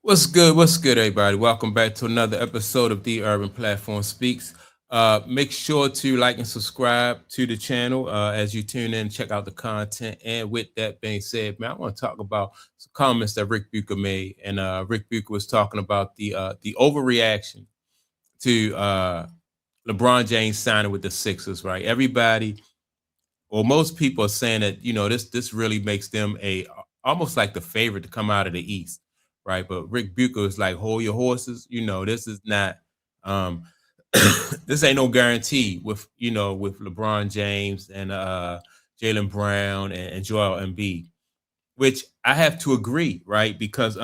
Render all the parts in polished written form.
What's good? What's good, everybody? Welcome back to another episode of The Urban Platform Speaks. Make sure to like and subscribe to the channel as you tune in, check out the content. And with that being said, man, I want to talk about some comments that Ric Bucher made. And Ric Bucher was talking about the overreaction to LeBron James signing with the Sixers. Right? Everybody, or most people, are saying that this really makes them a almost like the favorite to come out of the East, right? But Rick Bucher is like, hold your horses. This is not um this ain't no guarantee with with LeBron James and Jaylen Brown and Joel Embiid, which I have to agree, right? Because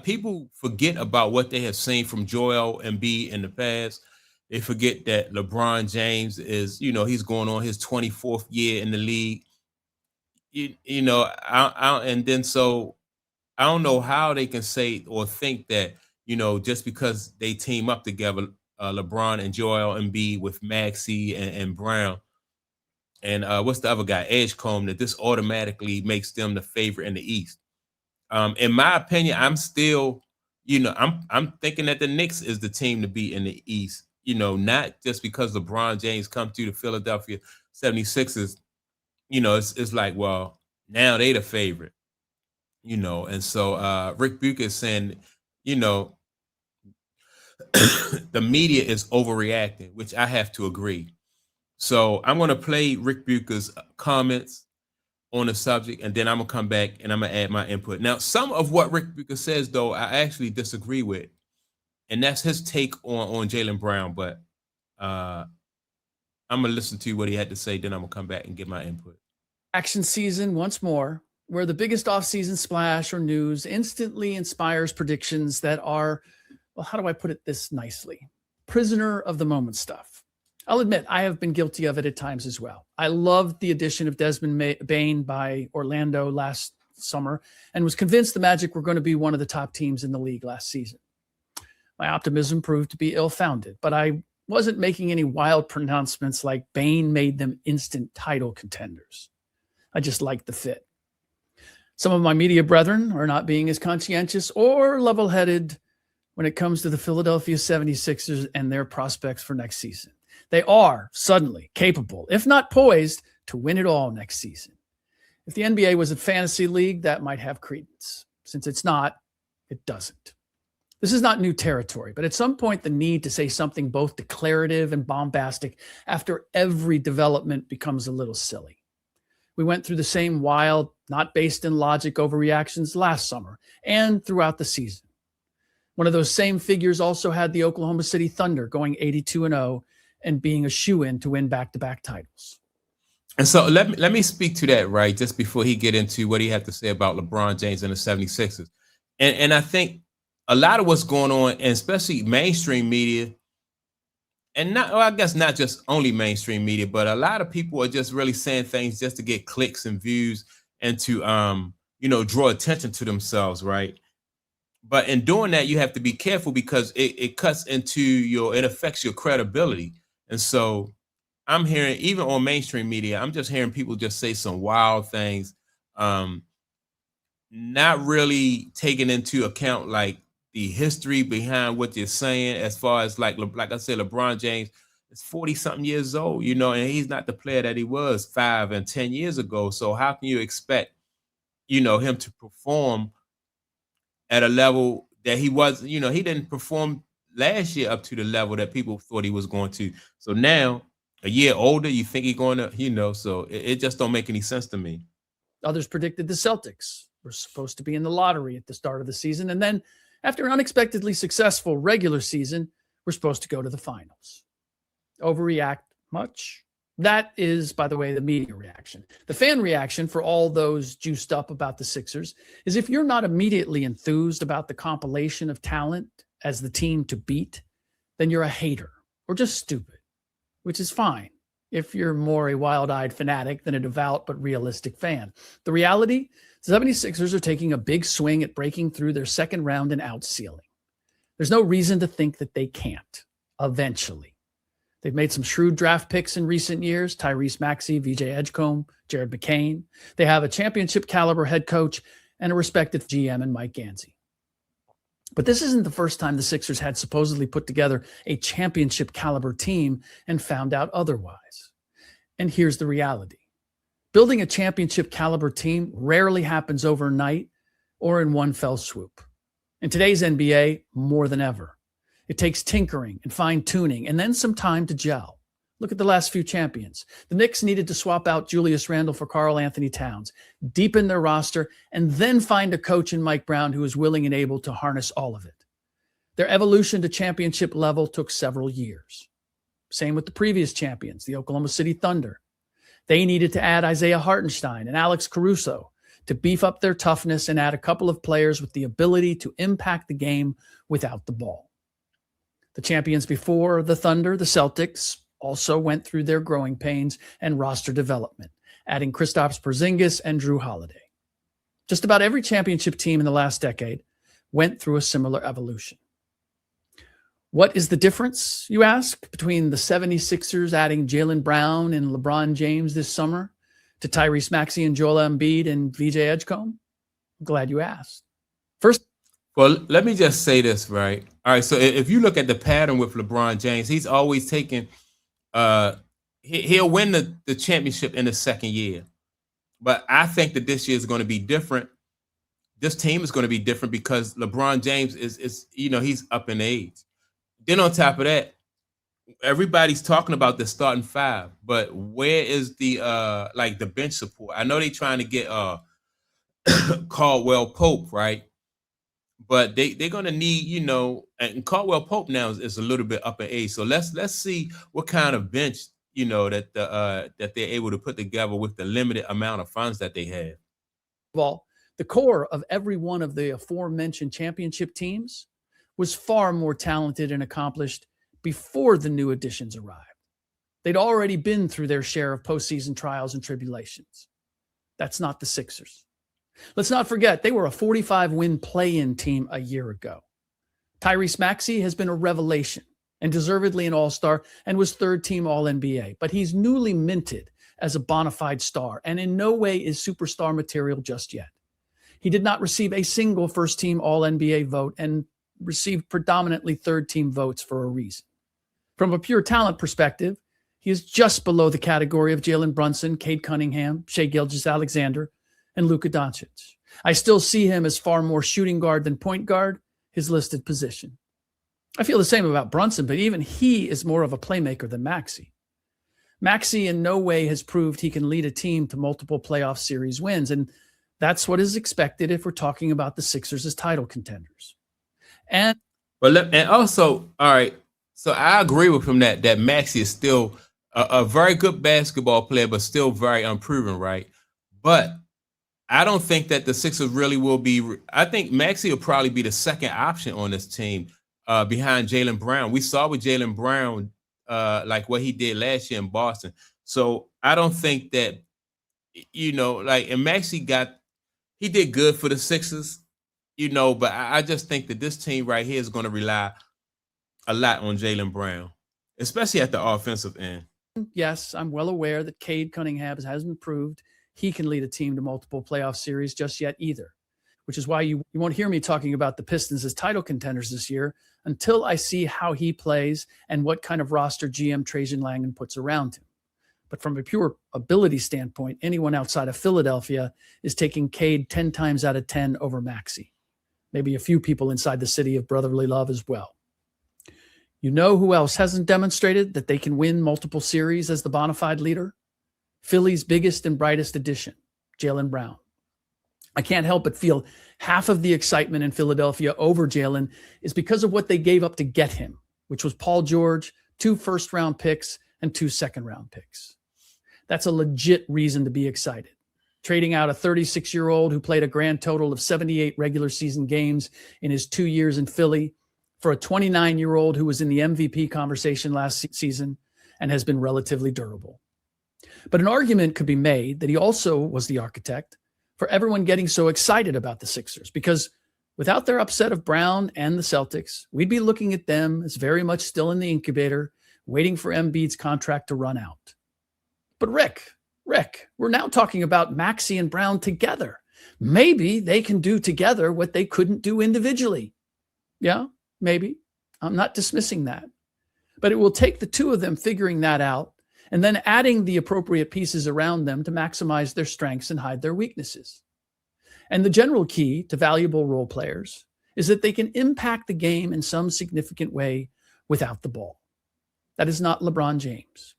people forget about what they have seen from Joel Embiid in the past. They forget that LeBron James is, he's going on his 24th year in the league. And then so I don't know how they can say or think that, just because they team up together, LeBron and Joel Embiid with Maxey and Brown and what's the other guy, Edgecombe, that this automatically makes them the favorite in the East. In my opinion, I'm still, I'm thinking that the Knicks is the team to beat in the East. Not just because LeBron James come through the Philadelphia 76ers. It's like, well, now they the favorite. And so Rick Bucher is saying, you know, the media is overreacting, which I have to agree. So I'm going to play Rick Bucher's comments on the subject, and then I'm gonna come back and I'm gonna add my input. Now, some of what Rick Bucher says, though, I actually disagree with, and that's his take on Jaylen Brown. But I'm gonna listen to what he had to say, then I'm gonna come back and give my input. Action season once more, where the biggest offseason splash or news instantly inspires predictions that are, well, how do I put it this nicely? Prisoner of the moment stuff. I'll admit I have been guilty of it at times as well. I loved the addition of Desmond Bane by Orlando last summer and was convinced the Magic were going to be one of the top teams in the league last season. My optimism proved to be ill-founded, but I wasn't making any wild pronouncements like Bane made them instant title contenders. I just liked the fit. Some of my media brethren are not being as conscientious or level-headed when it comes to the Philadelphia 76ers and their prospects for next season. They are suddenly capable, if not poised, to win it all next season. If the NBA was a fantasy league, that might have credence. Since it's not, it doesn't. This is not new territory, but at some point, the need to say something both declarative and bombastic after every development becomes a little silly. We went through the same wild, not based in logic overreactions last summer and throughout the season. One of those same figures also had the Oklahoma City Thunder going 82-0 and being a shoo-in to win back-to-back titles. And so let me speak to that, right, just before he get into what he had to say about LeBron James and the 76ers. And I think a lot of what's going on, and especially mainstream media, and I guess not just only mainstream media, but a lot of people are just really saying things just to get clicks and views and to draw attention to themselves, right? But in doing that, you have to be careful because it cuts into it affects your credibility. And so I'm hearing, even on mainstream media, I'm just hearing people just say some wild things, not really taking into account like the history behind what you're saying. As far as like I said, LeBron James is 40 something years old, and he's not the player that he was 5 and 10 years ago. So how can you expect, him to perform at a level that he was? He didn't perform last year up to the level that people thought he was going to. So now, a year older, you think he's going to, so it just don't make any sense to me. Others predicted the Celtics were supposed to be in the lottery at the start of the season. And then after an unexpectedly successful regular season, we're supposed to go to the finals. Overreact much? That is, by the way, the media reaction. The fan reaction for all those juiced up about the Sixers is if you're not immediately enthused about the compilation of talent as the team to beat, then you're a hater or just stupid, which is fine if you're more a wild-eyed fanatic than a devout but realistic fan. The reality, the 76ers are taking a big swing at breaking through their second round and out ceiling. There's no reason to think that they can't, eventually. They've made some shrewd draft picks in recent years, Tyrese Maxey, VJ Edgecombe, Jared McCain. They have a championship caliber head coach and a respected GM in Mike Gansey. But this isn't the first time the Sixers had supposedly put together a championship caliber team and found out otherwise. And here's the reality. Building a championship caliber team rarely happens overnight or in one fell swoop. In today's NBA, more than ever, it takes tinkering and fine-tuning and then some time to gel. Look at the last few champions. The Knicks needed to swap out Julius Randle for Karl Anthony Towns, deepen their roster, and then find a coach in Mike Brown who was willing and able to harness all of it. Their evolution to championship level took several years. Same with the previous champions, the Oklahoma City Thunder. They needed to add Isaiah Hartenstein and Alex Caruso to beef up their toughness and add a couple of players with the ability to impact the game without the ball. The champions before the Thunder, the Celtics, also went through their growing pains and roster development, adding Kristaps Porzingis and Drew Holiday. Just about every championship team in the last decade went through a similar evolution. What is the difference, you ask, between the 76ers adding Jaylen Brown and LeBron James this summer to Tyrese Maxey and Joel Embiid and VJ Edgecombe? I'm glad you asked. First, well, let me just say this, right? All right, so if you look at the pattern with LeBron James, he's always taken he'll win the championship in the second year. But I think that this year is going to be different. This team is going to be different because LeBron James is he's up in age. Then on top of that, everybody's talking about the starting five, but where is the the bench support? I know they're trying to get Caldwell Pope, right? But they're gonna need, and Caldwell Pope now is a little bit up in age. So let's see what kind of bench, that they're able to put together with the limited amount of funds that they have. Well, the core of every one of the aforementioned championship teams was far more talented and accomplished before the new additions arrived. They'd already been through their share of postseason trials and tribulations. That's not the Sixers. Let's not forget, they were a 45-win play-in team a year ago. Tyrese Maxey has been a revelation and deservedly an all-star and was third-team All-NBA, but he's newly minted as a bona fide star and in no way is superstar material just yet. He did not receive a single first-team All-NBA vote and received predominantly third-team votes for a reason. From a pure talent perspective, he is just below the category of Jalen Brunson, Cade Cunningham, Shai Gilgeous-Alexander, and Luka Doncic. I still see him as far more shooting guard than point guard, his listed position. I feel the same about Brunson, but even he is more of a playmaker than Maxey. Maxey in no way has proved he can lead a team to multiple playoff series wins, and that's what is expected if we're talking about the Sixers as title contenders. And also, all right, so I agree with him that Maxey is still a very good basketball player, but still very unproven, right? But I don't think that the Sixers really will be. I think Maxey will probably be the second option on this team behind Jaylen Brown. We saw with Jaylen Brown, what he did last year in Boston. So I don't think that, and Maxey he did good for the Sixers, but I just think that this team right here is going to rely a lot on Jaylen Brown, especially at the offensive end. Yes, I'm well aware that Cade Cunningham hasn't proved he can lead a team to multiple playoff series just yet either, which is why you won't hear me talking about the Pistons as title contenders this year until I see how he plays and what kind of roster GM Trajan Langdon puts around him. But from a pure ability standpoint, anyone outside of Philadelphia is taking Cade 10 times out of 10 over Maxey. Maybe a few people inside the city of brotherly love as well. You know who else hasn't demonstrated that they can win multiple series as the bona fide leader? Philly's biggest and brightest addition, Jaylen Brown. I can't help but feel half of the excitement in Philadelphia over Jaylen is because of what they gave up to get him, which was Paul George, 2 first-round picks, and 2 second-round picks. That's a legit reason to be excited. Trading out a 36-year-old who played a grand total of 78 regular season games in his 2 years in Philly for a 29-year-old who was in the MVP conversation last season and has been relatively durable. But an argument could be made that he also was the architect for everyone getting so excited about the Sixers, because without their upset of Brown and the Celtics, we'd be looking at them as very much still in the incubator, waiting for Embiid's contract to run out. But Rick, we're now talking about Maxey and Brown together. Maybe they can do together what they couldn't do individually. Yeah, maybe. I'm not dismissing that. But it will take the two of them figuring that out and then adding the appropriate pieces around them to maximize their strengths and hide their weaknesses. And the general key to valuable role players is that they can impact the game in some significant way without the ball. That is not LeBron James.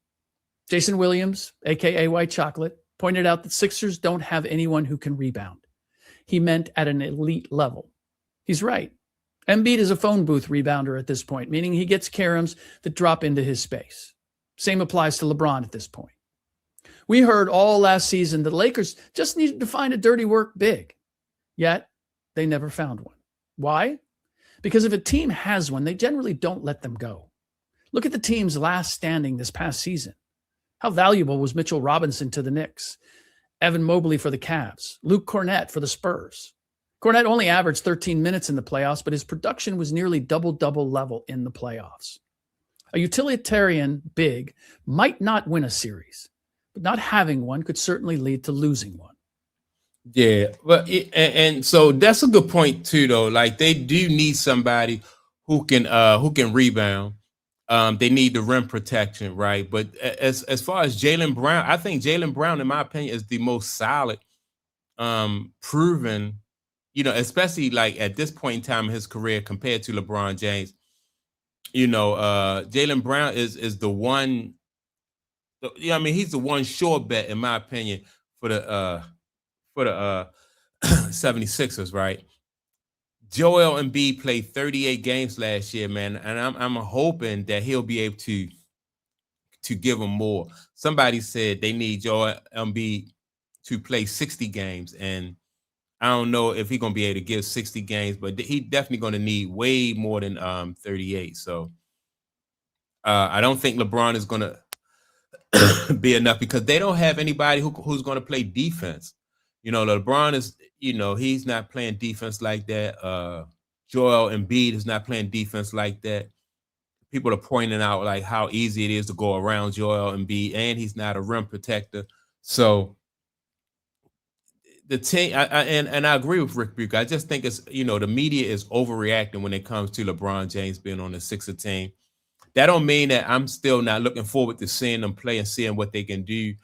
Jason Williams, aka White Chocolate, pointed out that Sixers don't have anyone who can rebound. He meant at an elite level. He's right. Embiid is a phone booth rebounder at this point, meaning he gets caroms that drop into his space. Same applies to LeBron at this point. We heard all last season that the Lakers just needed to find a dirty work big, yet they never found one. Why? Because if a team has one, they generally don't let them go. Look at the team's last standing this past season. How valuable was Mitchell Robinson to the Knicks? Evan Mobley for the Cavs, Luke Cornett for the Spurs. Cornett only averaged 13 minutes in the playoffs, but his production was nearly double-double level in the playoffs. A utilitarian big might not win a series, but not having one could certainly lead to losing one. Yeah, but and so that's a good point too, though. Like they do need somebody who can rebound. They need the rim protection, right? But as far as Jaylen Brown, I think Jaylen Brown, in my opinion, is the most solid, proven, especially like at this point in time in his career compared to LeBron James. Jaylen Brown is the one. He's the one sure bet, in my opinion, for the 76ers, right? Joel Embiid played 38 games last year, man, and I'm hoping that he'll be able to give them more. Somebody said they need Joel Embiid to play 60 games, and I don't know if he's gonna be able to give 60 games, but he definitely gonna need way more than 38. So I don't think LeBron is gonna be enough because they don't have anybody who's gonna play defense. LeBron is, he's not playing defense like that. Joel Embiid is not playing defense like that. People are pointing out like how easy it is to go around Joel Embiid, and he's not a rim protector. So the team, and I agree with Ric Bucher. I just think it's, the media is overreacting when it comes to LeBron James being on the Sixers team. That don't mean that I'm still not looking forward to seeing them play and seeing what they can do.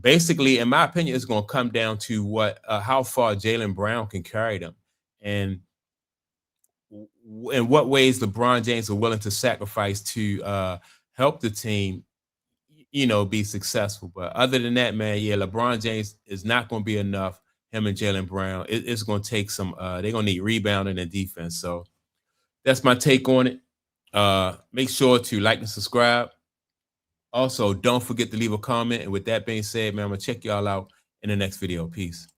Basically, in my opinion, it's going to come down to how far Jaylen Brown can carry them, and in what ways LeBron James are willing to sacrifice to help the team, be successful. But other than that, man, yeah, LeBron James is not going to be enough. Him and Jaylen Brown, it's going to take some. They're going to need rebounding and defense. So that's my take on it. Make sure to like and subscribe. Also, don't forget to leave a comment. And with that being said, man, I'm going to check y'all out in the next video. Peace.